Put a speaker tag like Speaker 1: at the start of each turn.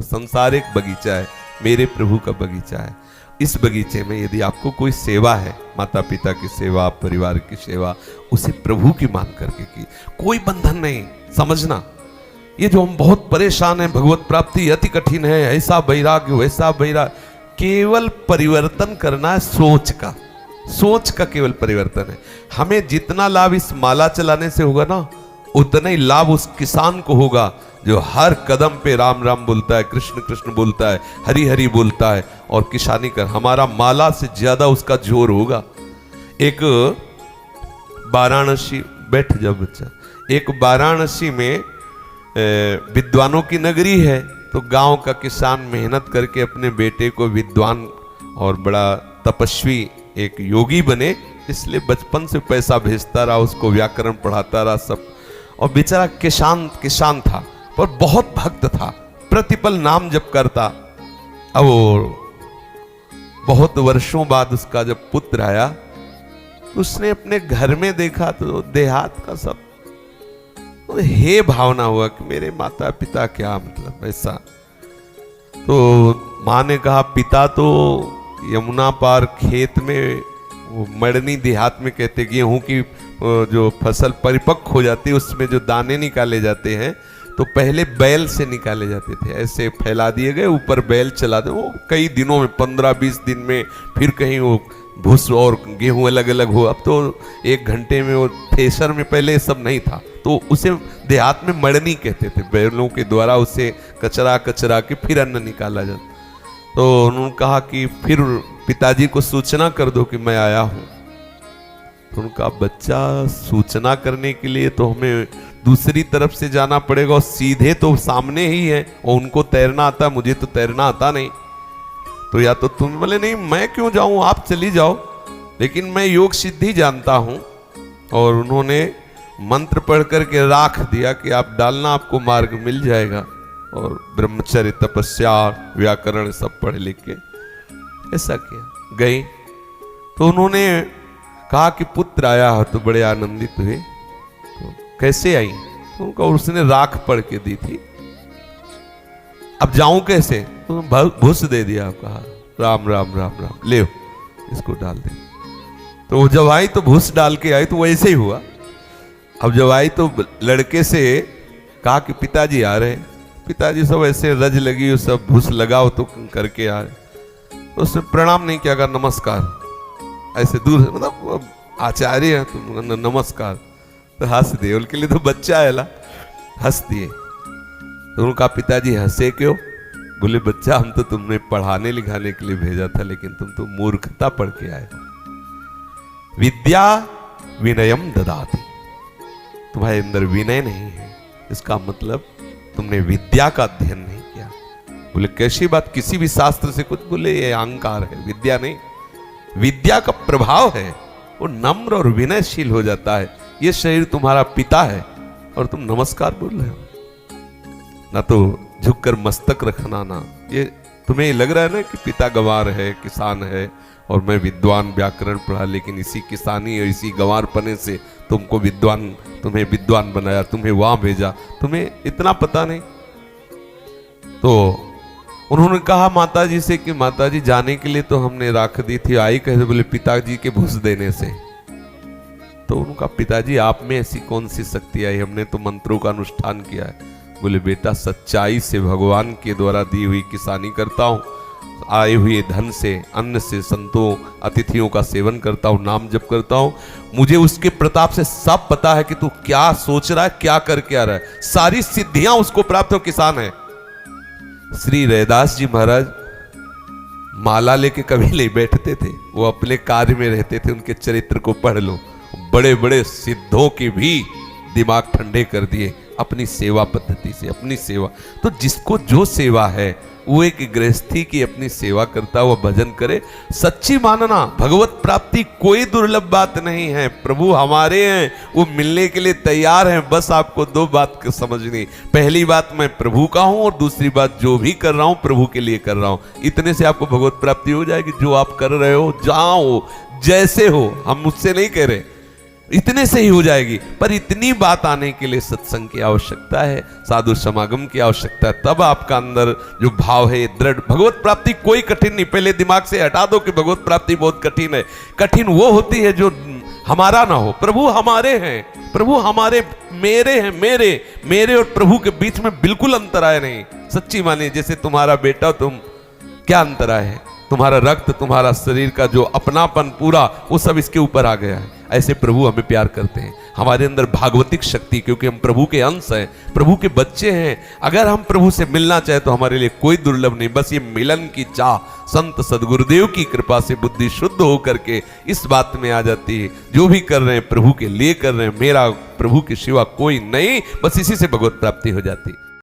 Speaker 1: संसार एक बगीचा है, मेरे प्रभु का बगीचा है। इस बगीचे में यदि आपको कोई सेवा है, माता पिता की सेवा, परिवार की सेवा, उसे प्रभु की मान करके की, कोई बंधन नहीं। समझना, ये जो हम बहुत परेशान हैं, भगवत प्राप्ति अति कठिन है, ऐसा वैराग्य वैसा वैराग्य, केवल परिवर्तन करना है सोच का। सोच का केवल परिवर्तन है। हमें जितना लाभ इस माला चलाने से होगा ना, उतना ही लाभ उस किसान को होगा जो हर कदम पे राम राम बोलता है, कृष्ण कृष्ण बोलता है, हरि हरि बोलता है और किसानी कर। हमारा माला से ज्यादा उसका जोर होगा। एक वाराणसी, बैठ जाओ बच्चा, एक वाराणसी में विद्वानों की नगरी है। तो गांव का किसान मेहनत करके अपने बेटे को विद्वान और बड़ा तपस्वी एक योगी बने, इसलिए बचपन से पैसा भेजता रहा, उसको व्याकरण पढ़ाता रहा सब। और बेचारा किसान था पर बहुत भक्त था, प्रतिपल नाम जप करता। अब बहुत वर्षों बाद उसका जब पुत्र आया तो उसने अपने घर में देखा तो देहात का सब तो हे भावना हुआ कि मेरे माता पिता क्या, मतलब ऐसा। तो माँ ने कहा पिता तो यमुना पार खेत में, वो मड़नी देहात में कहते, गेहूं की जो फसल परिपक्व हो जाती है उसमें जो दाने निकाले जाते हैं तो पहले बैल से निकाले जाते थे, ऐसे फैला दिए गए, ऊपर बैल चला दे, वो कई दिनों में 15-20 दिन में फिर कहीं वो भूस और गेहूं अलग अलग हो। अब तो 1 घंटे में, वो थ्रेसर में पहले सब नहीं था, तो उसे देहात में मड़नी कहते थे। बैलों के द्वारा उसे कचरा के फिर अन्न निकाला जाता। तो उन्होंने कहा कि फिर पिताजी को सूचना कर दो कि मैं आया हूं। तो उनका बच्चा, सूचना करने के लिए तो हमें दूसरी तरफ से जाना पड़ेगा और सीधे तो सामने ही है, और उनको तैरना आता, मुझे तो तैरना आता नहीं। तो या तो तुम बोले नहीं मैं क्यों जाऊं, आप चली जाओ, लेकिन मैं योग सिद्धि जानता हूं। और उन्होंने मंत्र पढ़ करके राख दिया कि आप डालना, आपको मार्ग मिल जाएगा। और ब्रह्मचर्य, तपस्या, व्याकरण सब पढ़ लिख के ऐसा किया। गई तो उन्होंने कहा कि पुत्र आया हो, तो बड़े आनंदित हुए। तो कैसे आई? तो उनका उसने राख पढ़ के दी थी। अब जाऊं कैसे? तो भूस दे दिया, कहा राम राम राम राम, ले इसको डाल दे। तो जब आई तो भूस डाल के आई, तो वैसे ही हुआ। अब जब आई तो लड़के से कहा कि पिताजी आ रहे। पिताजी सब ऐसे रज लगी, सब भूस लगाओ तो करके आ रहे। तो उसने प्रणाम नहीं किया, कहा नमस्कार, ऐसे दूर, मतलब आचार्य है तो नमस्कार। तो हंस दिए, उनके लिए तो बच्चा है ला, हंस दिए। तो उन्होंने कहा पिताजी हंसे क्यों? बोले बच्चा हम तो तुमने पढ़ाने लिखाने के लिए भेजा था, लेकिन तुम तो मूर्खता पढ़ के आए हो। विद्या विनयम ददाति, तुम्हारे अंदर विनय नहीं है, इसका मतलब तुमने विद्या का अध्ययन नहीं किया। बोले कैसी बात, किसी भी शास्त्र से कुछ? बोले ये अहंकार है, विद्या नहीं। विद्या का प्रभाव है, वो नम्र और विनयशील हो जाता है। ये शरीर तुम्हारा पिता है और तुम नमस्कार बोल रहे हो, ना तो झुककर मस्तक रखना। ना ये तुम्हें लग रहा है ना कि पिता गंवार है, किसान है, और मैं विद्वान व्याकरण पढ़ा, लेकिन इसी किसानी और इसी गंवारपने से तुमको विद्वान, तुम्हें विद्वान बनाया, तुम्हें वहां भेजा, तुम्हें इतना पता नहीं। तो उन्होंने कहा माताजी से कि माताजी जाने के लिए तो हमने राख दी थी, आई कैसे? बोले पिताजी के भूस देने से। तो उनका पिताजी आप में ऐसी कौन सी शक्ति आई, हमने तो मंत्रों का अनुष्ठान किया है। बोले बेटा सच्चाई से भगवान के द्वारा दी हुई किसानी करता हूँ, आए हुए धन से, अन्न से, संतों अतिथियों का सेवन करता हूँ, नाम जप करता हूँ। मुझे उसके प्रताप से सब पता है कि तू क्या सोच रहा है, क्या करके आ रहा है, सारी सिद्धियां उसको प्राप्त हो, किसान है। श्री रैदास जी महाराज माला लेके कभी नहीं बैठते थे, वो अपने कार्य में रहते थे। उनके चरित्र को पढ़ लो, बड़े बड़े सिद्धों के भी दिमाग ठंडे कर दिए अपनी सेवा पद्धति से, अपनी सेवा। तो जिसको जो सेवा है, वो एक गृहस्थी की अपनी सेवा करता हुआ भजन करे। सच्ची मानना, भगवत प्राप्ति कोई दुर्लभ बात नहीं है, प्रभु हमारे हैं, वो मिलने के लिए तैयार हैं। बस आपको 2 बात समझनी, पहली बात मैं प्रभु का हूं, और दूसरी बात जो भी कर रहा हूं प्रभु के लिए कर रहा हूं। इतने से आपको भगवत प्राप्ति हो जाएगी। जो आप कर रहे हो, जहां हो, जैसे हो, हम मुझसे नहीं कह रहे, इतने से ही हो जाएगी। पर इतनी बात आने के लिए सत्संग की आवश्यकता है, साधु समागम की आवश्यकता है। तब आपका अंदर जो भाव है दृढ़, भगवत प्राप्ति कोई कठिन नहीं। पहले दिमाग से हटा दो कि भगवत प्राप्ति बहुत कठिन है। कठिन वो होती है जो हमारा ना हो। प्रभु हमारे हैं, प्रभु हमारे, मेरे हैं, मेरे और प्रभु के बीच में बिल्कुल अंतराय नहीं। सच्ची मानिए, जैसे तुम्हारा बेटा, तुम, क्या अंतराय है? तुम्हारा रक्त, तुम्हारा शरीर का जो अपनापन पूरा, वो सब इसके ऊपर आ गया है। ऐसे प्रभु हमें प्यार करते हैं। हमारे अंदर भागवतिक शक्ति, क्योंकि हम प्रभु के अंश हैं, प्रभु के बच्चे हैं। अगर हम प्रभु से मिलना चाहे तो हमारे लिए कोई दुर्लभ नहीं। बस ये मिलन की चाह संत सदगुरुदेव की कृपा से बुद्धि शुद्ध होकर के इस बात में आ जाती है, जो भी कर रहे हैं प्रभु के लिए कर रहे हैं, मेरा प्रभु के सिवा कोई नहीं। बस इसी से भगवत प्राप्ति हो जाती है।